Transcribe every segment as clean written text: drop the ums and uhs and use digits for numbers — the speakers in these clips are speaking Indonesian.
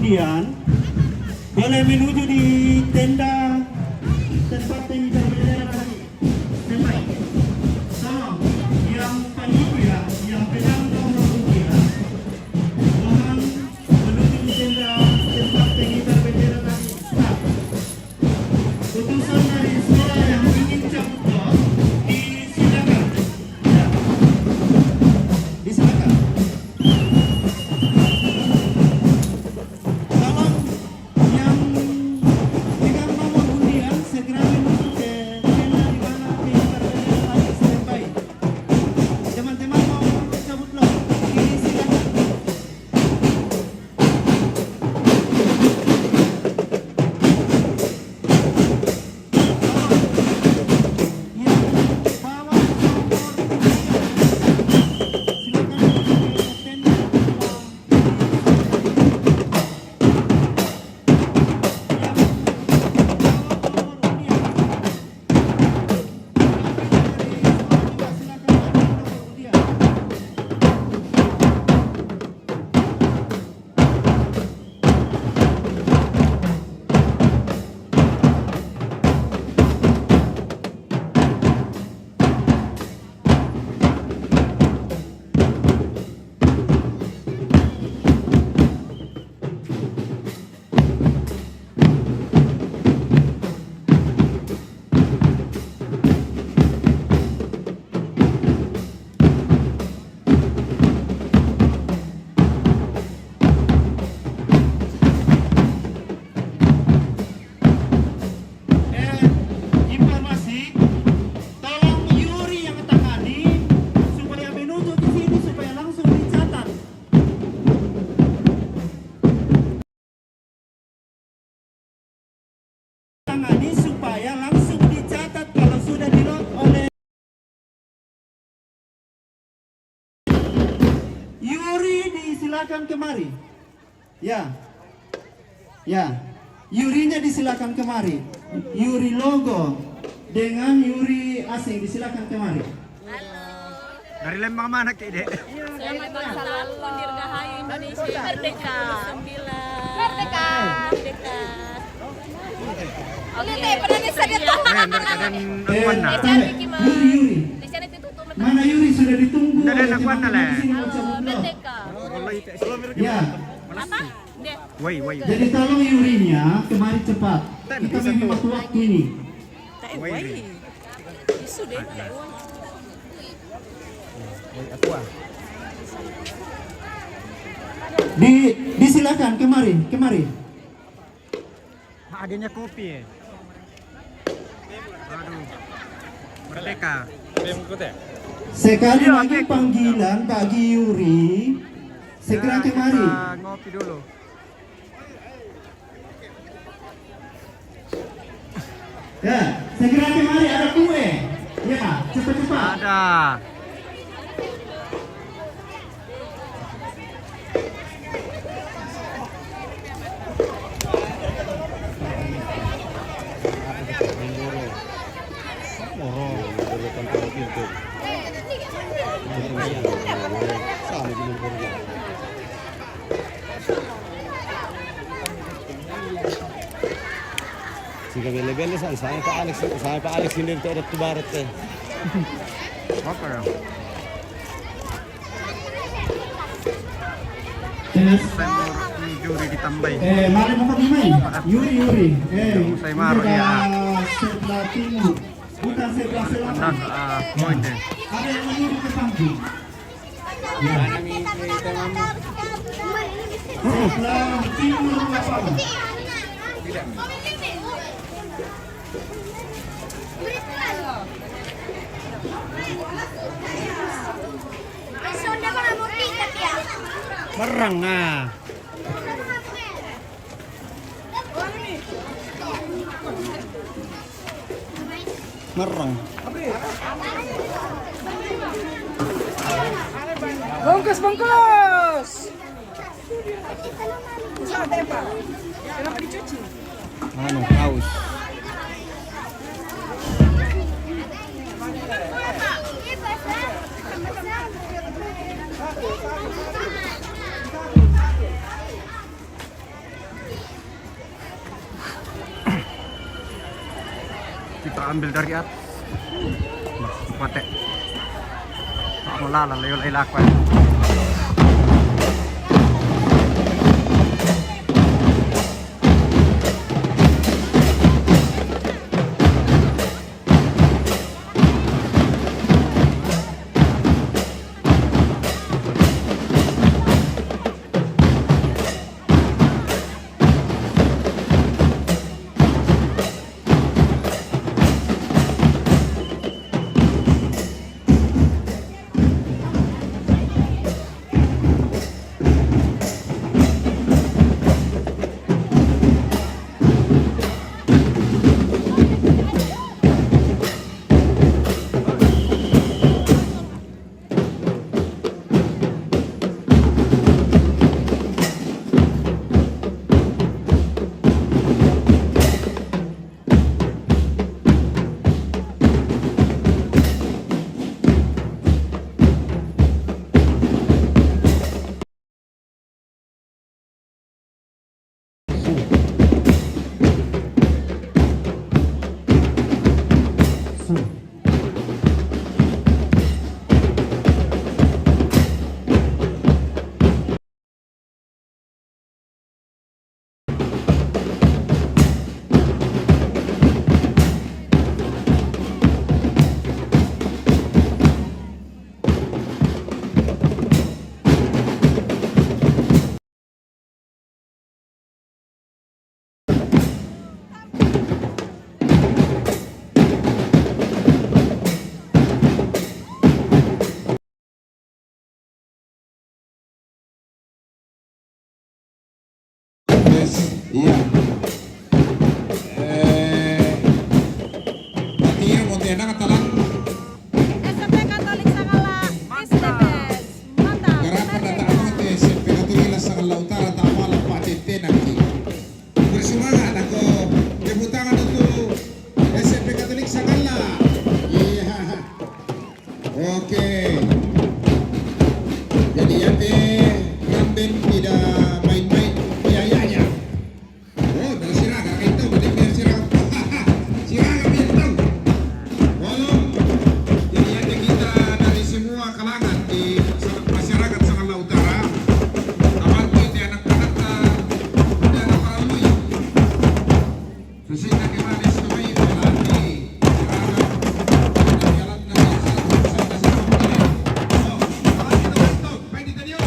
undian boleh menuju di tenda tempat pengibar bendera tadi. Standby. Tolong yang panitia ya, yang pegang nomor undian mohon menuju di tenda tempat pengibar bendera tadi. Start. Utusan dari sekolah yang ingin cabut los disilakan. Ya. Disilakan. Tolong yang pegang nomor undian segera menuju ke tenda di mana pengibar bendera tadi. Standby. Teman-teman mau cabut los disilakan. Informasi, tolong Yuri yang tangani supaya menuju ke sini supaya langsung dicatat. Tangani supaya langsung dicatat kalau sudah di-load oleh Yuri. Disilakan kemari. Ya. Ya. Yurinya disilakan kemari. Yuri logo dengan Yuri asing disilakan kemari. Dari Lembang mana Kak Dek? Selamat ulang tahun Dirgahayu Indonesia Merdeka 9 Merdeka Merdeka. Oke, pernah bisa ditutup. Yuri. Di sini ditutup. Mana Yuri sudah ditunggu. Udah ada oleh anak mana, teman-teman Le? di sini mau cabut los. Merdeka. Ya. Apa? Deh. Woi. Jadi tolong Yurinya kemari cepat. Kita menghemat waktu ini. Woi. Sudah. Disilakan kemari. Adanya kopi ya. Aduh. Merdeka. Sekali lagi panggilan bagi Yuri. Segera Ya, kemari. kita ngopi dulu. Ya, segera kemari ada kue. Ya, cepat-cepat. Ada. Jika beli-beli saya Pak Alex sendiri tuh ada tuh barat teh. Apa ya? Semur Yuri ditambahin. Mari mau main. Yuri. Saya marah ya. Sebelah timur. Bukan sebelah selatan. Poin deh. Ada yang menuju ke panggung. Ya. Sebelah timur lapangan. Merang ah. Merang. Bungkus. Kenapa dicuci? Anu, haus. Kita ambil dari atas. Pate. Tak mau lala layo lakukan. Iya. Artinya Montena katalan SMP Katolik Sangala. SDBS. Mantap. garapan data ano te SMP Katolik Sangala Utara Tamala Patente Naki. Bersemangat ako debutangan untuk SMP Katolik Sangala. Iya. Oke. Jadi yang ngambil tidak main-main biayanya. Oh, dari Siraga itu, dari Siraga. Siraga itu. Oh, jadi ada kita dari semua kalangan di masyarakat Sangala Utara. Kawan itu anak-anak muda Paralu. Sehingga kemarin itu berlatih Siraga. Jalan dari sampai sampai. Oh, itu, main di stadion.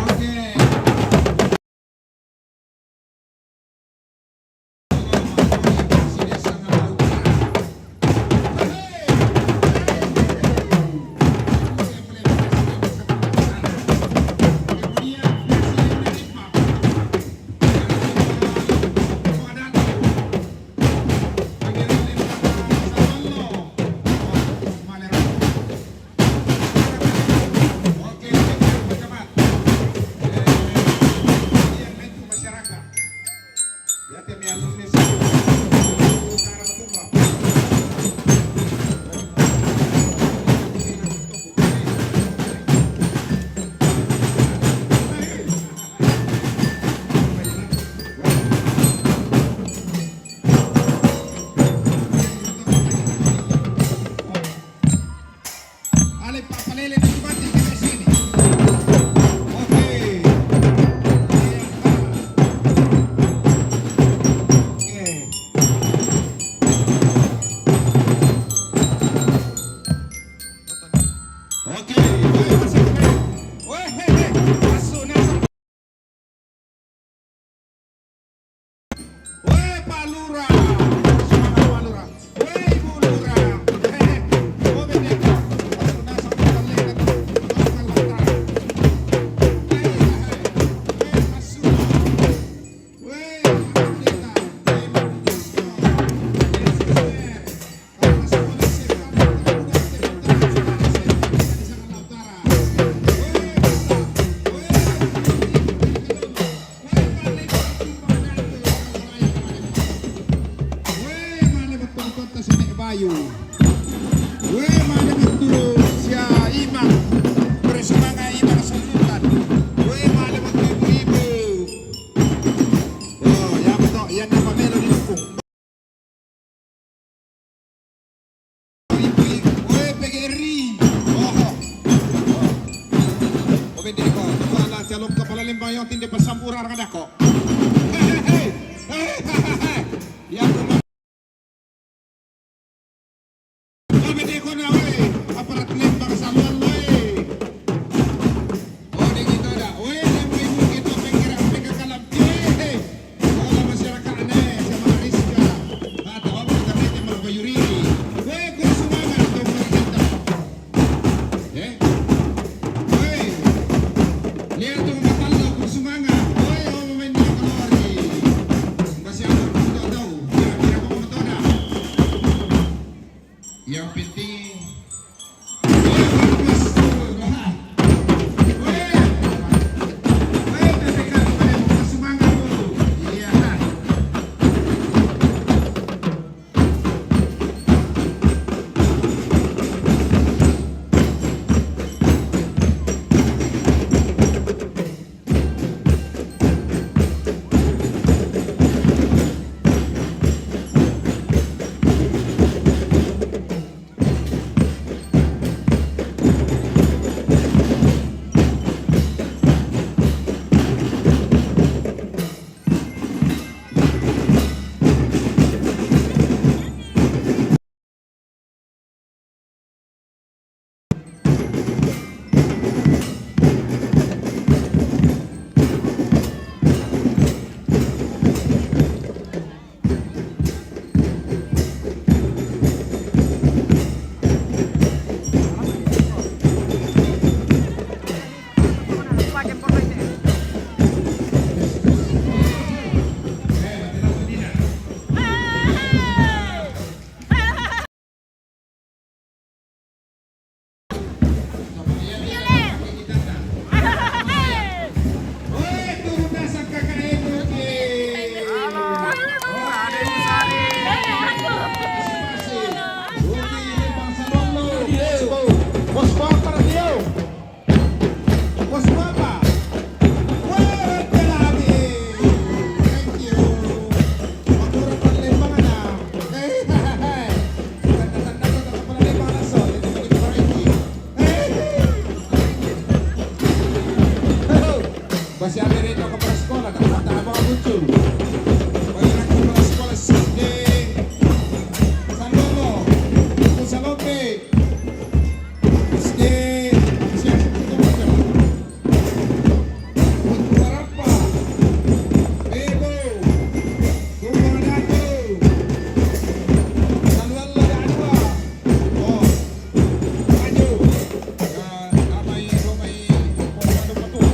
Oke. Ale papalele di mati di sini. Oke. Oke. Weh, Pak Lurah. Semangat Pak Lurah. Weh, Ibu Lurah. Oh, beda. Bayu. Weh, mana betul sia imam bersemangat imam selutan. Weh, mana betul ibu. Oh, yang betul yang nama Melo didukung. pasampuran ka dako. Hey! Yang Kamiti ko na, oy! Aparat lembang sa lolo, eh! O, di gitu na. Oy, lembang ibu gitu, pagkakalampi, eh! Wala masyarakat na, sa mga riska. At ako, magkabit yung mga bayurili. Oy, kung sumangan, ito mga ganda. Eh? Oy! Lihat itong matalo, kung sumangan. Oy, o, mamay na kalori. Masyadong kundo daw. Kira ko kumunto na. Yang penting masih ada rito kepala sekolah, tak apa muncul. Banyak kepala sekolah SD, Salomo, Salombe, SD, siapa itu macam? Berapa? Bebo, Gubernado, Salwallah Adwa, oh, maju, ramai, betul.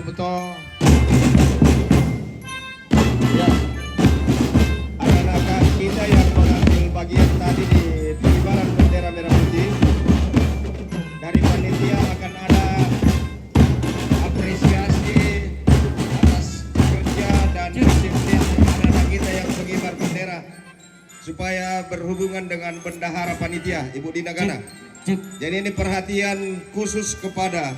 Betul. Ya, anak-anak kita yang mengambil bagian tadi di pengibaran bendera merah putih dari panitia akan ada apresiasi atas kerja dan disiplin anak-anak kita yang mengibar bendera supaya berhubungan dengan bendahara panitia Ibu Dina Gana. Jadi ini perhatian khusus kepada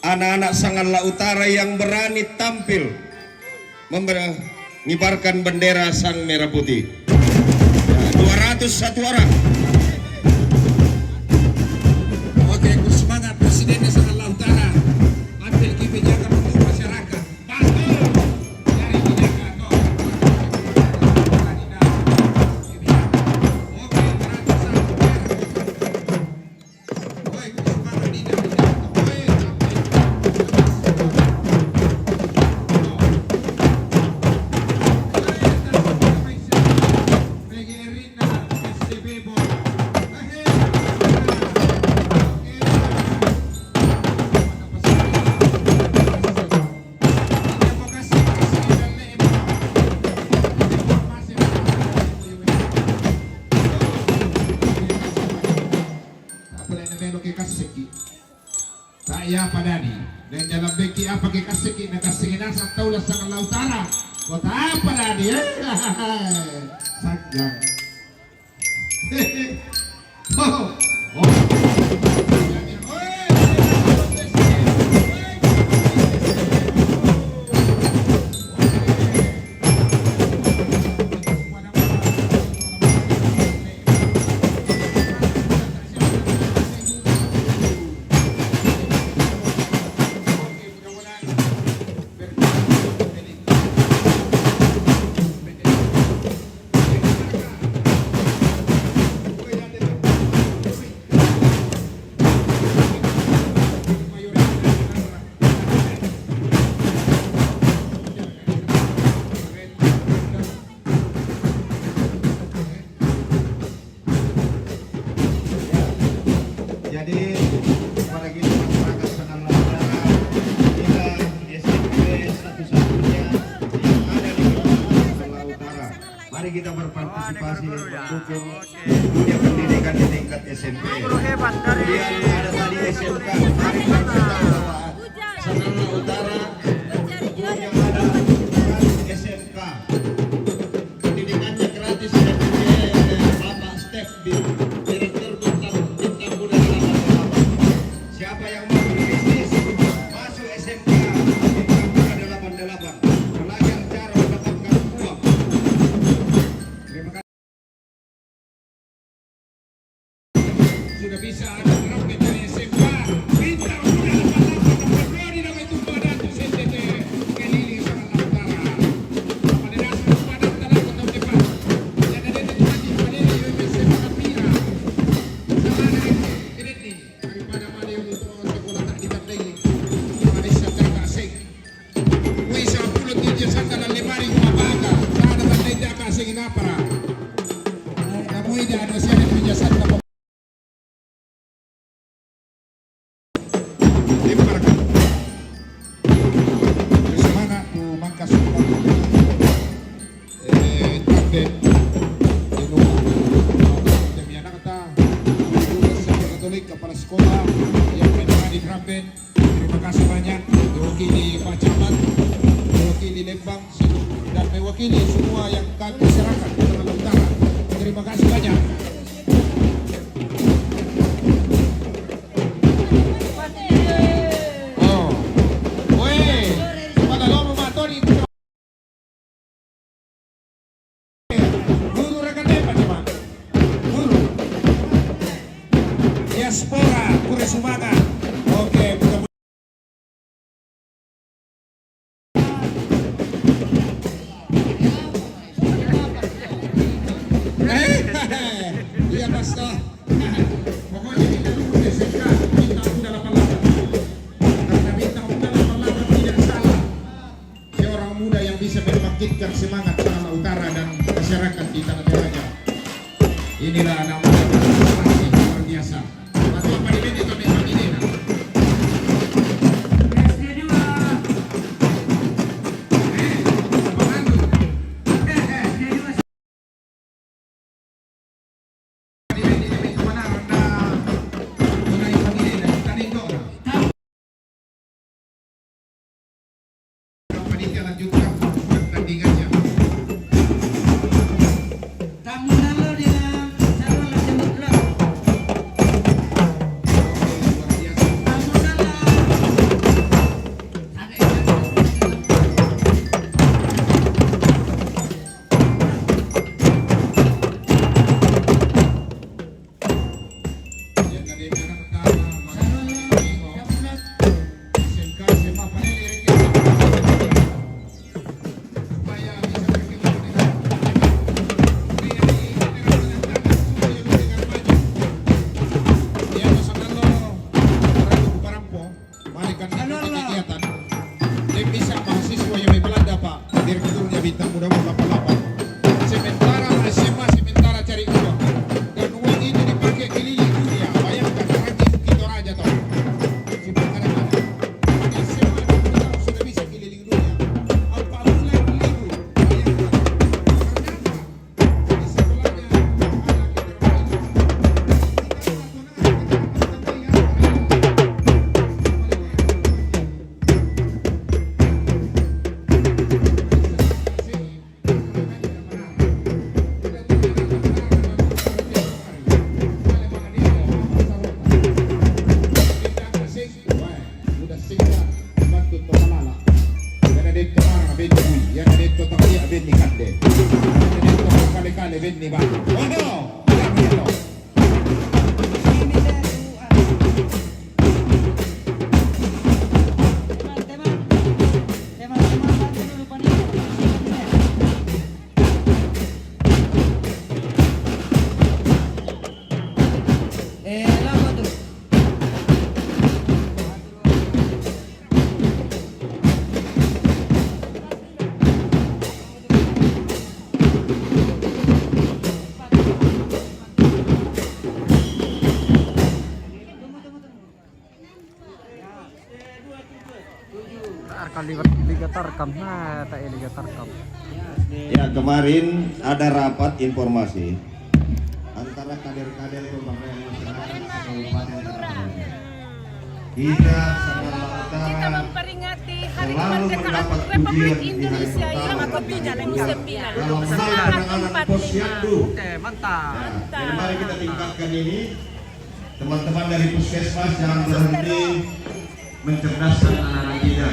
anak-anak Sanggala Utara yang berani tampil mengibarkan bendera Sang Merah Putih. 201 orang. Oke, semangat Presidennya Sanggala Utara. Ambil kebijakan untuk masyarakat. Bantu. Cari kebijakan. Oke, 201 orang. Oi, semangat Dina. People. na melo kay Kasiki. Saya padani. Dan dalam beki apa kay Kasiki na Kasiki na sa taulas sa Lautara. Kota apa padani? Sagyang. Oh. Jadi pada kita masyarakat sangat Lautara, kita SMP satu-satunya yang ada di Kecamatan Lautara. Mari kita berpartisipasi mendukung dunia pendidikan di tingkat SMP. Guru hebat dari Kemudian ada tadi SMK. Mari kita tahu bahwa Sangat Lautara yang ada SMK. Pendidikannya gratis ya. Bapak Stef Direktur Bintang Muda 88. Siapa yang mau berbisnis masuk SMK Bintang Muda 88. Belajar cara mendapatkan uang. Terima kasih. Sudah bisa ada roket dari SMK Bintang Muda 88 nomor 2 di nama itu Padang CTT keliling Sangat Lautara. Pada dasar Padang telah kota depan. Yang ada di tempat di Padang UMSM Kapira. Sama ini daripada mana yang untuk sekolah tak dibantai. Malaysia terkasih. Wisa pulut dia sangat lemari kumabaga. Sana bantai dia kasih ngapara. Kamu ini ada siapa punya satu bersemangat tu mangkas Trumpen demi anak kata Katolik kepala sekolah yang menangani Trumpen. Terima kasih banyak mewakili Pak Camat, mewakili Lembang dan mewakili semua yang kami masyarakat di Kalimantan Utara. Terima kasih banyak. Oh, weh, pada lo memator itu. Guru rekan depan cuma, guru. Diaspora, Kure Sumaga. Oke, mudah-mudahan. Iya Pastor. Pokoknya kita dulu SMK Bintang Muda 88. Karena Bintang Muda 88 tidak salah. Dia orang muda yang bisa membangkitkan semangat Tanah Utara dan masyarakat di Tanah Toraja. Inilah anak muda berprestasi luar biasa. Masuk apa ini kami ini. kaliwat Liga Tarkam. Nah, tak Liga Tarkam. Ya, kemarin ada rapat informasi antara kader-kader pembangkang masyarakat Kabupaten Tarkam. Kita Sagala Kita Utara memperingati Hari selalu Kemerdekaan mendapat Republik pujian di hari Indonesia pertama yang dan ke-79 dalam hal penanganan posyandu. Oke, mantap. Jadi mari kita tingkatkan ini. Teman-teman dari puskesmas jangan berhenti mencerdaskan anak-anak kita.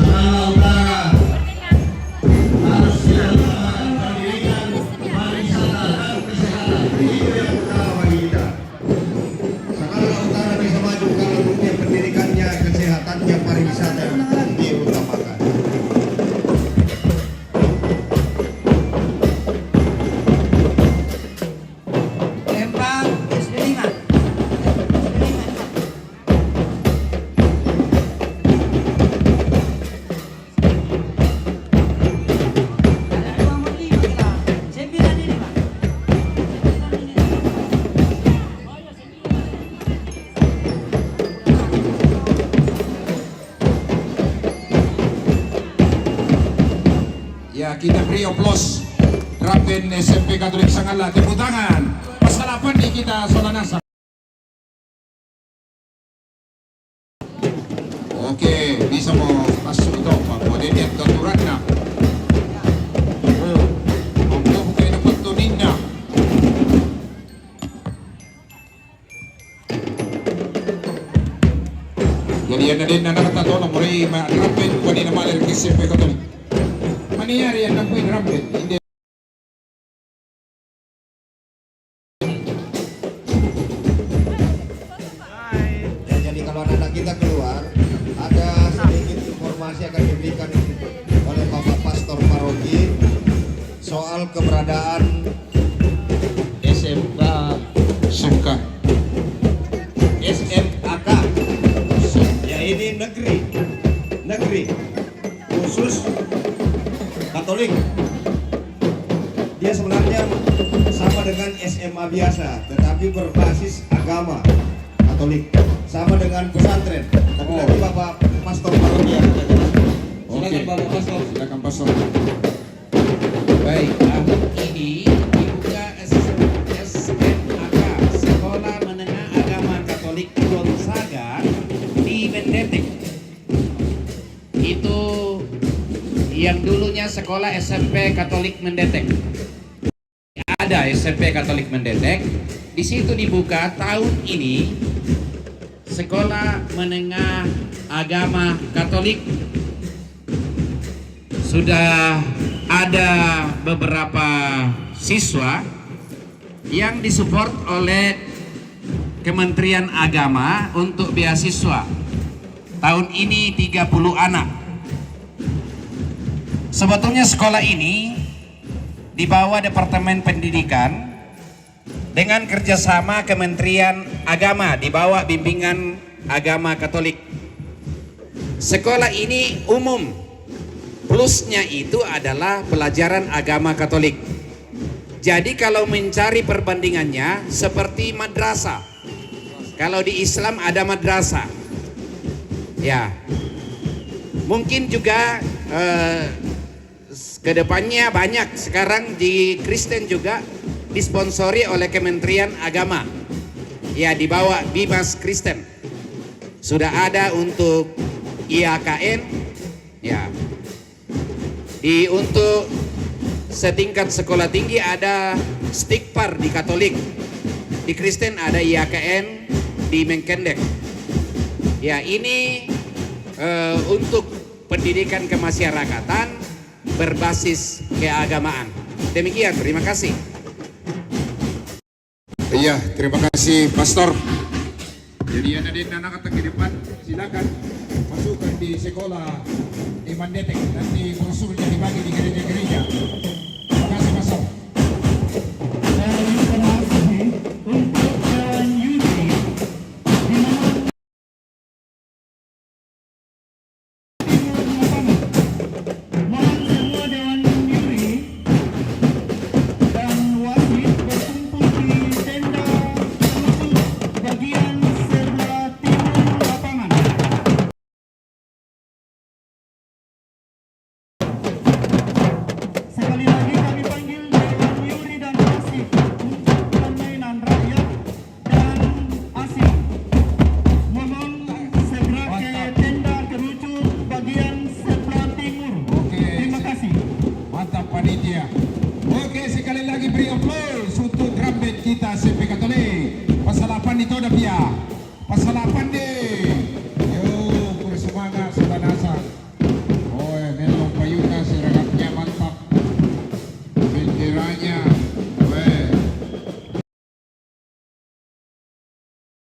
Sagala Utara harus dilakukan pendidikan, pariwisata dan kesehatan. Itu yang utama bagi kita. Sagala Utara bisa maju kalau dunia pendidikannya, kesehatannya, pariwisata diutamakan. Lempang SD5. Ada 2 kita. 9 ini, Pak. Ya, kita beri oplos Rapen SMP Katolik Sangala. Tepuk tangan. Pasal 8 di kita Solanasa. Oke, bisa mau masuk itu Pak. Boleh lihat aturan na. Oh, mampu bukan dapat tuninda. Jadi ada din na nakatulong muri Rapen pwede na malir ke SMP Katolik. Maniyari yan lang po yung Rapen. Hindi. Ya, jadi kalau anak kita keluar, ada sedikit informasi akan diberikan oleh Bapak Pastor Paroki soal keberadaan SMK Sangka. SMAK. Ya, ini negeri khusus Katolik. Dia sebenarnya sama dengan SMA biasa, tetapi berbasis agama Katolik, sama dengan pesantren. Tapi nanti Bapak Pastor Paroki yang akan jelaskan. Silakan Bapak Pastor. Silakan Pastor. Baik, tahun ini dibuka SMAK, Sekolah Menengah Agama Katolik Gonzaga di Mendetek. Itu yang dulunya sekolah SMP Katolik Mendetek. Ada SMP Katolik Mendetek. Di situ dibuka tahun ini Sekolah Menengah Agama Katolik. Sudah ada beberapa siswa yang disupport oleh Kementerian Agama untuk beasiswa. Tahun ini 30 anak. Sebetulnya sekolah ini di bawah Departemen Pendidikan dengan kerjasama Kementerian Agama di bawah bimbingan agama Katolik. Sekolah ini umum, plusnya itu adalah pelajaran agama Katolik. Jadi kalau mencari perbandingannya seperti madrasah. Kalau di Islam ada madrasah, ya mungkin juga kedepannya banyak sekarang di Kristen juga disponsori oleh Kementerian Agama. Ya, dibawa Bimas Kristen. Sudah ada untuk IAKN, ya. Untuk setingkat sekolah tinggi ada Stikpar di Katolik. Di Kristen ada IAKN di Menkendek. Ya, ini untuk pendidikan kemasyarakatan berbasis keagamaan. Demikian, terima kasih. Iya, terima kasih Pastor. Jadi ada di anak ke depan, silakan masukkan di sekolah di Mandetek, nanti brosurnya dibagi di gereja-gereja. Pasal 8 deh.